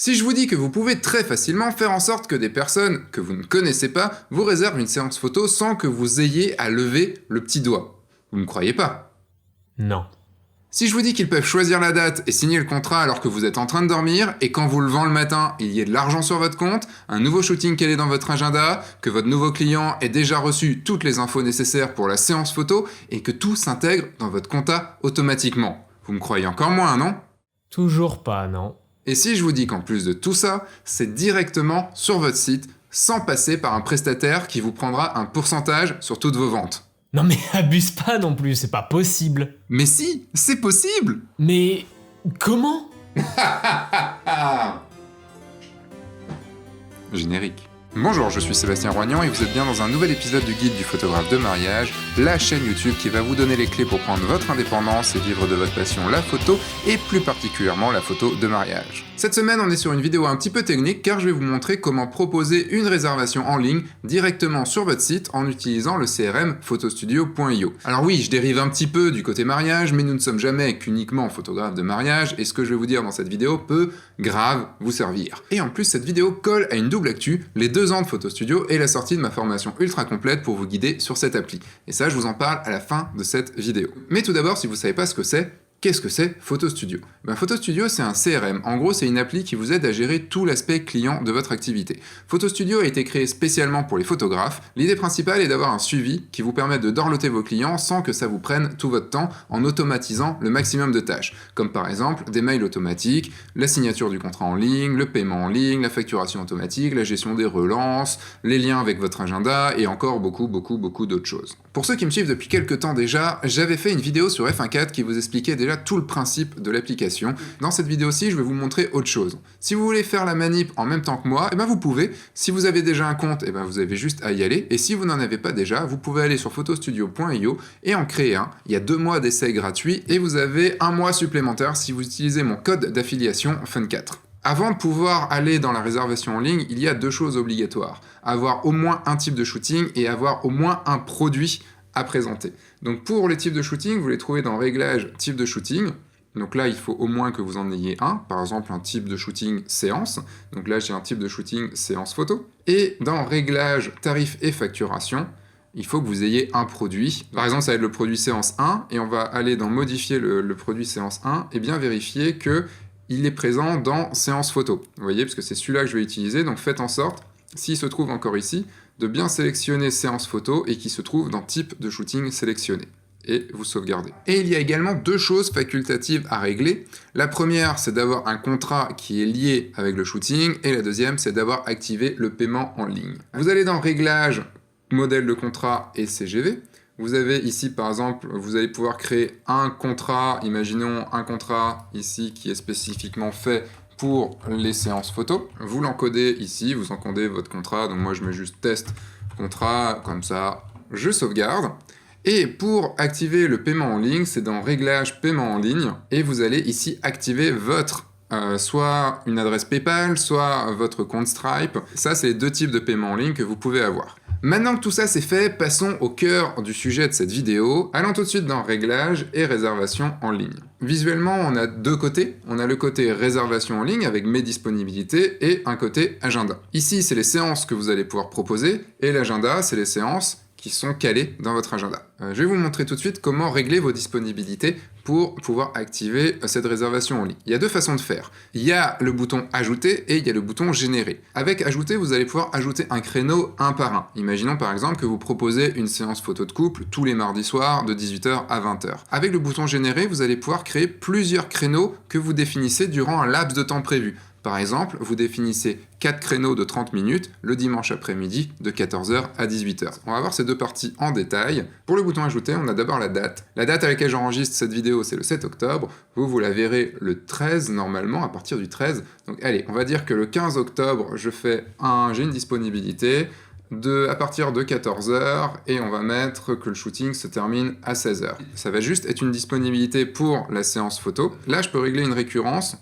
Si je vous dis que vous pouvez très facilement faire en sorte que des personnes que vous ne connaissez pas vous réservent une séance photo sans que vous ayez à lever le petit doigt, vous ne croyez pas? Non. Si je vous dis qu'ils peuvent choisir la date et signer le contrat alors que vous êtes en train de dormir, et qu'en vous levant le matin, il y ait de l'argent sur votre compte, un nouveau shooting calé dans votre agenda, que votre nouveau client ait déjà reçu toutes les infos nécessaires pour la séance photo, et que tout s'intègre dans votre compta automatiquement, vous me croyez encore moins, non? Toujours pas, non. Et si je vous dis qu'en plus de tout ça, c'est directement sur votre site, sans passer par un prestataire qui vous prendra un pourcentage sur toutes vos ventes? Non mais abuse pas non plus, c'est pas possible. Mais si, c'est possible! Mais comment? Générique. Bonjour, je suis Sébastien Roignan et vous êtes bien dans un nouvel épisode du Guide du photographe de mariage, la chaîne YouTube qui va vous donner les clés pour prendre votre indépendance et vivre de votre passion la photo, et plus particulièrement la photo de mariage. Cette semaine, on est sur une vidéo un petit peu technique car je vais vous montrer comment proposer une réservation en ligne directement sur votre site en utilisant le CRM photostudio.io. Alors oui, je dérive un petit peu du côté mariage, mais nous ne sommes jamais qu'uniquement photographes de mariage et ce que je vais vous dire dans cette vidéo peut grave vous servir. Et en plus, cette vidéo colle à une double actu, les 2 ans de Photostudio et la sortie de ma formation ultra complète pour vous guider sur cette appli. Et ça, je vous en parle à la fin de cette vidéo. Mais tout d'abord, si vous savez pas ce que c'est, qu'est-ce que c'est Photostudio? Photostudio, c'est un CRM. En gros, c'est une appli qui vous aide à gérer tout l'aspect client de votre activité. Photostudio a été créé spécialement pour les photographes. L'idée principale est d'avoir un suivi qui vous permet de dorloter vos clients sans que ça vous prenne tout votre temps en automatisant le maximum de tâches. Comme par exemple des mails automatiques, la signature du contrat en ligne, le paiement en ligne, la facturation automatique, la gestion des relances, les liens avec votre agenda et encore beaucoup d'autres choses. Pour ceux qui me suivent depuis quelques temps déjà, j'avais fait une vidéo sur F1.4 qui vous expliquait déjà tout le principe de l'application. Dans cette vidéo-ci, je vais vous montrer autre chose. Si vous voulez faire la manip en même temps que moi, vous pouvez. Si vous avez déjà un compte, vous avez juste à y aller. Et si vous n'en avez pas déjà, vous pouvez aller sur photostudio.io et en créer un. Il y a 2 mois d'essai gratuit et vous avez 1 mois supplémentaire si vous utilisez mon code d'affiliation FUN4. Avant de pouvoir aller dans la réservation en ligne, il y a 2 choses obligatoires. Avoir au moins un type de shooting et avoir au moins un produit à présenter. Donc pour les types de shooting, vous les trouvez dans Réglages type de shooting. Donc là, il faut au moins que vous en ayez un. Par exemple, un type de shooting séance. Donc là, j'ai un type de shooting séance photo. Et dans Réglages tarifs et facturation, il faut que vous ayez un produit. Par exemple, ça va être le produit séance 1. Et on va aller dans modifier le produit séance 1 et bien vérifier que il est présent dans séance photo. Vous voyez, parce que c'est celui-là que je vais utiliser. Donc faites en sorte, s'il se trouve encore ici, de bien sélectionner séance photo et qui se trouve dans type de shooting sélectionné. Et vous sauvegardez. Et il y a également 2 choses facultatives à régler. La première, c'est d'avoir un contrat qui est lié avec le shooting, et la deuxième, c'est d'avoir activé le paiement en ligne. Vous allez dans Réglages, modèle de contrat et CGV. Vous avez ici, par exemple, vous allez pouvoir créer un contrat, imaginons un contrat ici qui est spécifiquement fait pour les séances photo. Vous l'encodez ici, vous encodez votre contrat, donc moi je mets juste test contrat, comme ça, je sauvegarde. Et pour activer le paiement en ligne, c'est dans Réglages paiement en ligne, et vous allez ici activer votre soit une adresse PayPal, soit votre compte Stripe. Ça, c'est les 2 types de paiement en ligne que vous pouvez avoir. Maintenant que tout ça c'est fait, passons au cœur du sujet de cette vidéo. Allons tout de suite dans Réglages et réservation en ligne. Visuellement, on a 2 côtés. On a le côté réservation en ligne avec mes disponibilités et un côté agenda. Ici, c'est les séances que vous allez pouvoir proposer et l'agenda, c'est les séances qui sont calées dans votre agenda. Je vais vous montrer tout de suite comment régler vos disponibilités pour pouvoir activer cette réservation en ligne. Il y a 2 façons de faire. Il y a le bouton ajouter et il y a le bouton générer. Avec ajouter, vous allez pouvoir ajouter un créneau un par un. Imaginons par exemple que vous proposez une séance photo de couple tous les mardis soirs de 18h à 20h. Avec le bouton générer, vous allez pouvoir créer plusieurs créneaux que vous définissez durant un laps de temps prévu. Par exemple, vous définissez 4 créneaux de 30 minutes le dimanche après-midi de 14h à 18h. On va voir ces 2 parties en détail. Pour le bouton ajouter, on a d'abord la date. La date à laquelle j'enregistre cette vidéo, c'est le 7 octobre. Vous la verrez le 13 normalement, à partir du 13. Donc allez, on va dire que le 15 octobre, j'ai une disponibilité à partir de 14h et on va mettre que le shooting se termine à 16h. Ça va juste être une disponibilité pour la séance photo. Là, je peux régler une récurrence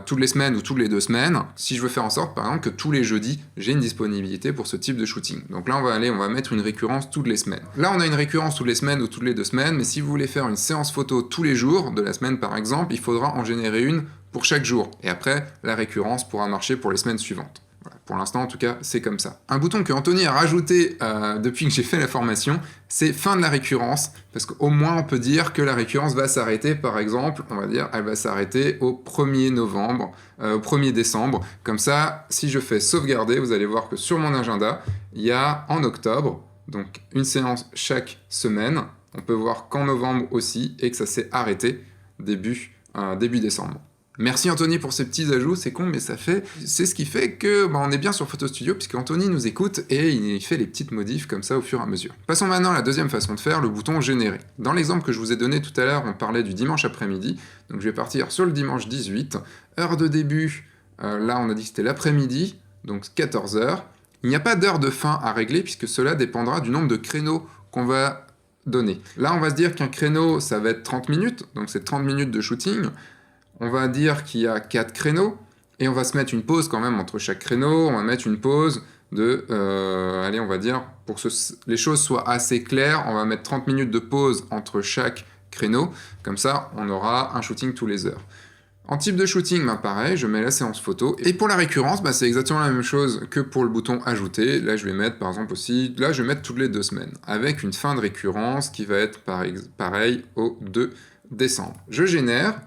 toutes les semaines ou toutes les 2 semaines, si je veux faire en sorte, par exemple, que tous les jeudis, j'ai une disponibilité pour ce type de shooting. Donc là, on va mettre une récurrence toutes les semaines. Là, on a une récurrence toutes les semaines ou toutes les 2 semaines, mais si vous voulez faire une séance photo tous les jours de la semaine, par exemple, il faudra en générer une pour chaque jour. Et après, la récurrence pourra marcher pour les semaines suivantes. Voilà, pour l'instant, en tout cas, c'est comme ça. Un bouton que Anthony a rajouté depuis que j'ai fait la formation, c'est fin de la récurrence, parce qu'au moins on peut dire que la récurrence va s'arrêter, par exemple, on va dire, elle va s'arrêter au 1er novembre, au 1er décembre. Comme ça, si je fais sauvegarder, vous allez voir que sur mon agenda, il y a en octobre, donc une séance chaque semaine. On peut voir qu'en novembre aussi, et que ça s'est arrêté début décembre. Merci Anthony pour ces petits ajouts, c'est con mais c'est ce qui fait que on est bien sur Photo Studio puisque Anthony nous écoute et il fait les petites modifs comme ça au fur et à mesure. Passons maintenant à la deuxième façon de faire, le bouton générer. Dans l'exemple que je vous ai donné tout à l'heure, on parlait du dimanche après-midi, donc je vais partir sur le dimanche 18, heure de début, là on a dit que c'était l'après-midi, donc 14h. Il n'y a pas d'heure de fin à régler puisque cela dépendra du nombre de créneaux qu'on va donner. Là on va se dire qu'un créneau ça va être 30 minutes, donc c'est 30 minutes de shooting. On va dire qu'il y a 4 créneaux, et on va se mettre une pause quand même entre chaque créneau, on va mettre une pause de, allez on va dire, pour que les choses soient assez claires, on va mettre 30 minutes de pause entre chaque créneau, comme ça on aura un shooting tous les heures. En type de shooting, pareil, je mets la séance photo, et pour la récurrence, c'est exactement la même chose que pour le bouton ajouter, là je vais mettre par exemple aussi, là je vais mettre toutes les 2 semaines, avec une fin de récurrence qui va être pareil au 2 décembre. Je génère,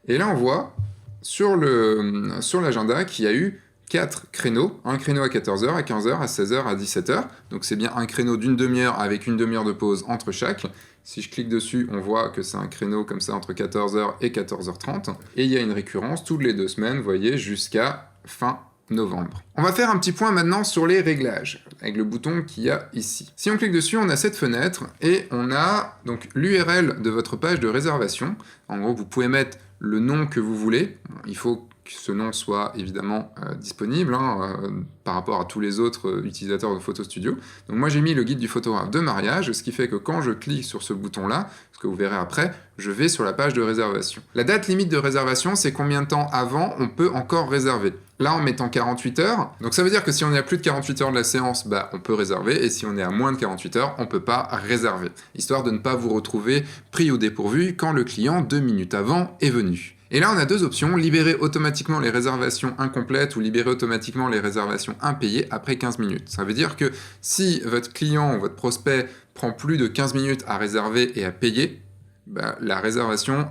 et là, on voit sur l'agenda qu'il y a eu 4 créneaux. Un créneau à 14h, à 15h, à 16h, à 17h. Donc c'est bien un créneau d'une demi-heure avec une demi-heure de pause entre chaque. Si je clique dessus, on voit que c'est un créneau comme ça entre 14h et 14h30. Et il y a une récurrence toutes les 2 semaines, vous voyez, jusqu'à fin novembre. On va faire un petit point maintenant sur les réglages, avec le bouton qu'il y a ici. Si on clique dessus, on a cette fenêtre, et on a donc l'URL de votre page de réservation. En gros, vous pouvez mettre le nom que vous voulez. Il faut que ce nom soit évidemment disponible par rapport à tous les autres utilisateurs de Photo Studio. Donc moi j'ai mis le guide du photographe de mariage, ce qui fait que quand je clique sur ce bouton-là, ce que vous verrez après, je vais sur la page de réservation. La date limite de réservation, c'est combien de temps avant on peut encore réserver. Là, en mettant 48 heures, donc ça veut dire que si on est à plus de 48 heures de la séance, on peut réserver, et si on est à moins de 48 heures, on peut pas réserver, histoire de ne pas vous retrouver pris au dépourvu quand le client 2 minutes avant est venu. Et là, on a 2 options, libérer automatiquement les réservations incomplètes ou libérer automatiquement les réservations impayées après 15 minutes. Ça veut dire que si votre client ou votre prospect prend plus de 15 minutes à réserver et à payer, la réservation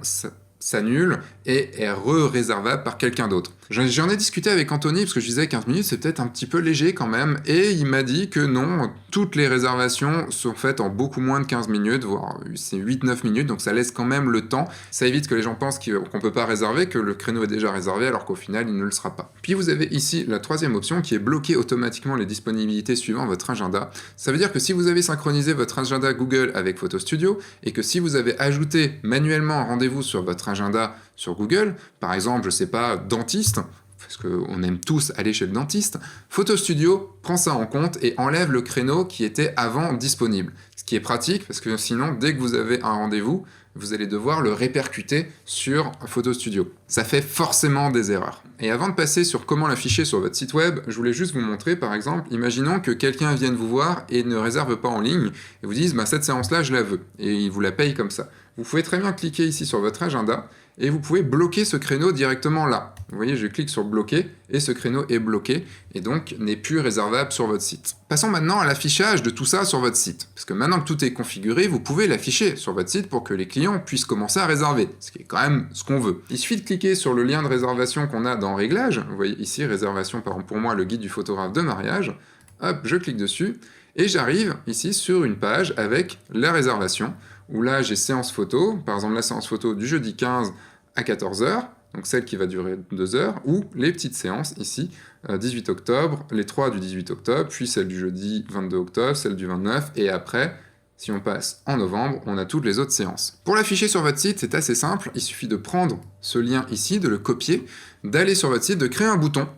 s'annule et est réservable par quelqu'un d'autre. J'en ai discuté avec Anthony parce que je disais 15 minutes c'est peut-être un petit peu léger quand même, et il m'a dit que non, toutes les réservations sont faites en beaucoup moins de 15 minutes, voire c'est 8-9 minutes, donc ça laisse quand même le temps. Ça évite que les gens pensent qu'on peut pas réserver, que le créneau est déjà réservé alors qu'au final il ne le sera pas. Puis vous avez ici la 3e option qui est bloquer automatiquement les disponibilités suivant votre agenda. Ça veut dire que si vous avez synchronisé votre agenda Google avec Photo Studio et que si vous avez ajouté manuellement un rendez-vous sur votre agenda sur Google, par exemple, je sais pas, dentiste, parce qu'on aime tous aller chez le dentiste, Photo Studio prend ça en compte et enlève le créneau qui était avant disponible. Ce qui est pratique, parce que sinon, dès que vous avez un rendez-vous, vous allez devoir le répercuter sur Photo Studio. Ça fait forcément des erreurs. Et avant de passer sur comment l'afficher sur votre site web, je voulais juste vous montrer, par exemple, imaginons que quelqu'un vienne vous voir et ne réserve pas en ligne, et vous dise, cette séance-là, je la veux, et il vous la paye comme ça. Vous pouvez très bien cliquer ici sur votre agenda, et vous pouvez bloquer ce créneau directement là. Vous voyez, je clique sur bloquer, et ce créneau est bloqué, et donc n'est plus réservable sur votre site. Passons maintenant à l'affichage de tout ça sur votre site. Parce que maintenant que tout est configuré, vous pouvez l'afficher sur votre site pour que les clients puissent commencer à réserver, ce qui est quand même ce qu'on veut. Il suffit de cliquer sur le lien de réservation qu'on a dans Réglages. Vous voyez ici, réservation, par exemple pour moi, le guide du photographe de mariage. Hop, je clique dessus, et j'arrive ici sur une page avec la réservation, où là j'ai séance photo, par exemple la séance photo du jeudi 15 à 14h, donc celle qui va durer 2 heures, ou les petites séances ici, 18 octobre, les 3 du 18 octobre, puis celle du jeudi 22 octobre, celle du 29, et après, si on passe en novembre, on a toutes les autres séances. Pour l'afficher sur votre site, c'est assez simple, il suffit de prendre ce lien ici, de le copier, d'aller sur votre site, de créer un bouton,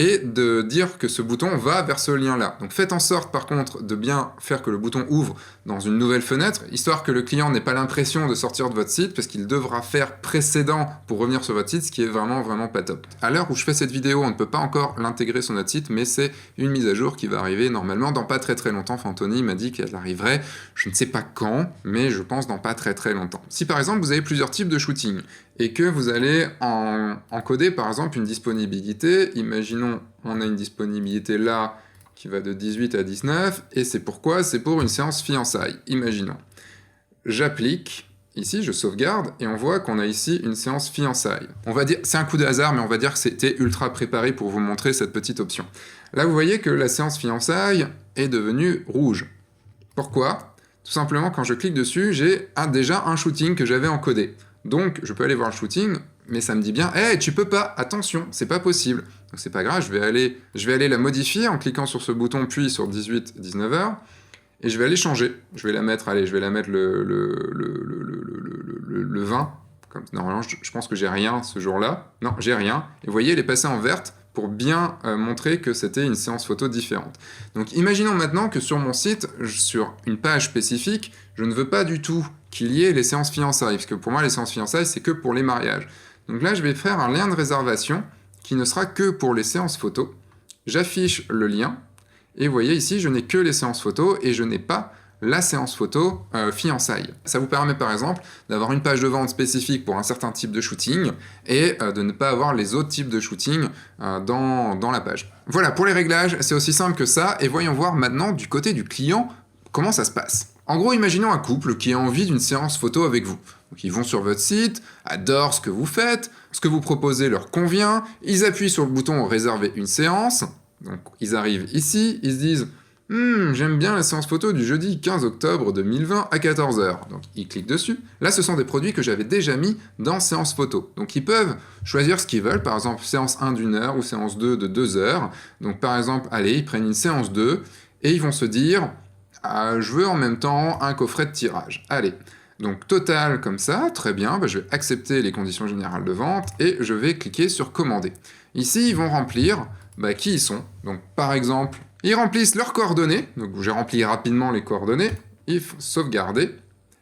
et de dire que ce bouton va vers ce lien-là. Donc faites en sorte par contre de bien faire que le bouton ouvre dans une nouvelle fenêtre, histoire que le client n'ait pas l'impression de sortir de votre site, parce qu'il devra faire précédent pour revenir sur votre site, ce qui est vraiment pas top. À l'heure où je fais cette vidéo, on ne peut pas encore l'intégrer sur notre site, mais c'est une mise à jour qui va arriver normalement dans pas très longtemps. Enfin, Anthony m'a dit qu'elle arriverait, je ne sais pas quand, mais je pense dans pas très longtemps. Si par exemple vous avez plusieurs types de shooting, et que vous allez encoder par exemple une disponibilité, imaginons on a une disponibilité là qui va de 18 à 19, et c'est pourquoi? C'est pour une séance fiançailles, imaginons. J'applique, ici je sauvegarde, et on voit qu'on a ici une séance fiançailles. On va dire, c'est un coup de hasard, mais on va dire que c'était ultra préparé pour vous montrer cette petite option. Là vous voyez que la séance fiançailles est devenue rouge. Pourquoi? Tout simplement quand je clique dessus, j'ai déjà un shooting que j'avais encodé. Donc, je peux aller voir le shooting, mais ça me dit bien « Hey, tu peux pas, attention, c'est pas possible ». Donc c'est pas grave, je vais aller la modifier en cliquant sur ce bouton, puis sur 18-19h, et je vais aller changer. Je vais la mettre, allez, je vais la mettre le 20. Comme, normalement, je pense que j'ai rien ce jour-là. Non, j'ai rien. Et vous voyez, elle est passée en verte pour bien montrer que c'était une séance photo différente. Donc imaginons maintenant que sur mon site, sur une page spécifique, je ne veux pas du tout qu'il y ait les séances fiançailles, parce que pour moi les séances fiançailles c'est que pour les mariages. Donc là je vais faire un lien de réservation qui ne sera que pour les séances photos. J'affiche le lien, et vous voyez ici je n'ai que les séances photos, et je n'ai pas la séance photo fiançailles. Ça vous permet par exemple d'avoir une page de vente spécifique pour un certain type de shooting, et de ne pas avoir les autres types de shooting dans la page. Voilà, pour les réglages, c'est aussi simple que ça, et voyons voir maintenant du côté du client comment ça se passe. En gros, imaginons un couple qui a envie d'une séance photo avec vous. Donc ils vont sur votre site, adorent ce que vous faites, ce que vous proposez leur convient, ils appuient sur le bouton « Réserver une séance », donc ils arrivent ici, ils se disent « j'aime bien la séance photo du jeudi 15 octobre 2020 à 14h ». Donc ils cliquent dessus. Là, ce sont des produits que j'avais déjà mis dans séance photo. Donc ils peuvent choisir ce qu'ils veulent, par exemple séance 1 d'1 heure ou séance 2 de 2 heures. Donc par exemple, allez, ils prennent une séance 2 et ils vont se dire je veux en même temps un coffret de tirage. Allez, donc total comme ça, très bien, je vais accepter les conditions générales de vente et je vais cliquer sur commander. Ici, ils vont remplir qui ils sont. Donc par exemple, ils remplissent leurs coordonnées, donc j'ai rempli rapidement les coordonnées, if sauvegarder,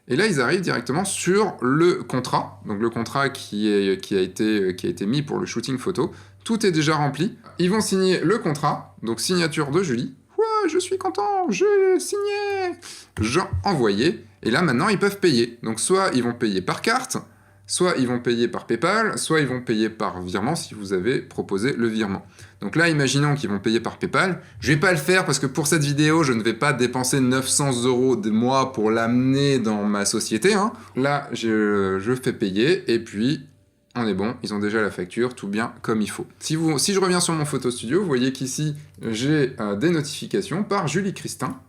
et là ils arrivent directement sur le contrat, donc le contrat qui a été mis pour le shooting photo. Tout est déjà rempli. Ils vont signer le contrat, donc signature de Julie. Je suis content, j'ai signé, j'ai envoyé, et là maintenant ils peuvent payer. Donc soit ils vont payer par carte, soit ils vont payer par PayPal, soit ils vont payer par virement si vous avez proposé le virement. Donc là, imaginons qu'ils vont payer par PayPal. Je vais pas le faire parce que pour cette vidéo, je ne vais pas dépenser 900 € de mois pour l'amener dans ma société. Là, je fais payer, et puis on est bon, ils ont déjà la facture, tout bien comme il faut. Si je reviens sur mon photo studio, vous voyez qu'ici, j'ai des notifications par Julie Christin.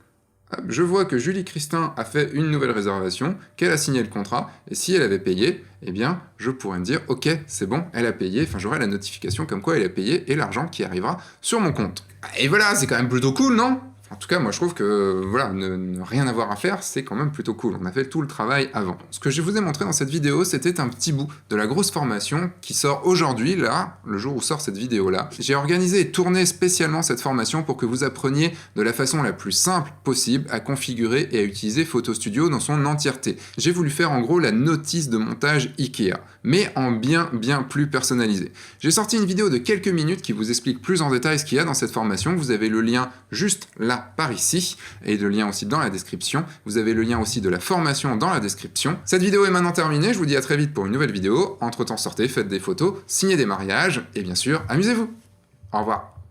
Je vois que Julie Christin a fait une nouvelle réservation, qu'elle a signé le contrat, et si elle avait payé, eh bien, je pourrais me dire, ok, c'est bon, elle a payé, enfin j'aurai la notification comme quoi elle a payé, et l'argent qui arrivera sur mon compte. Et voilà, c'est quand même plutôt cool, non ? En tout cas, moi je trouve que voilà, ne rien avoir à faire, c'est quand même plutôt cool. On a fait tout le travail avant. Ce que je vous ai montré dans cette vidéo, c'était un petit bout de la grosse formation qui sort aujourd'hui, là, le jour où sort cette vidéo-là. J'ai organisé et tourné spécialement cette formation pour que vous appreniez de la façon la plus simple possible à configurer et à utiliser Photo Studio dans son entièreté. J'ai voulu faire en gros la notice de montage Ikea, mais en bien plus personnalisé. J'ai sorti une vidéo de quelques minutes qui vous explique plus en détail ce qu'il y a dans cette formation. Vous avez le lien juste là par ici, et le lien aussi dans la description. Vous avez le lien aussi de la formation dans la description. Cette vidéo est maintenant terminée, je vous dis à très vite pour une nouvelle vidéo. Entre temps, sortez, faites des photos, signez des mariages, et bien sûr, amusez-vous. Au revoir.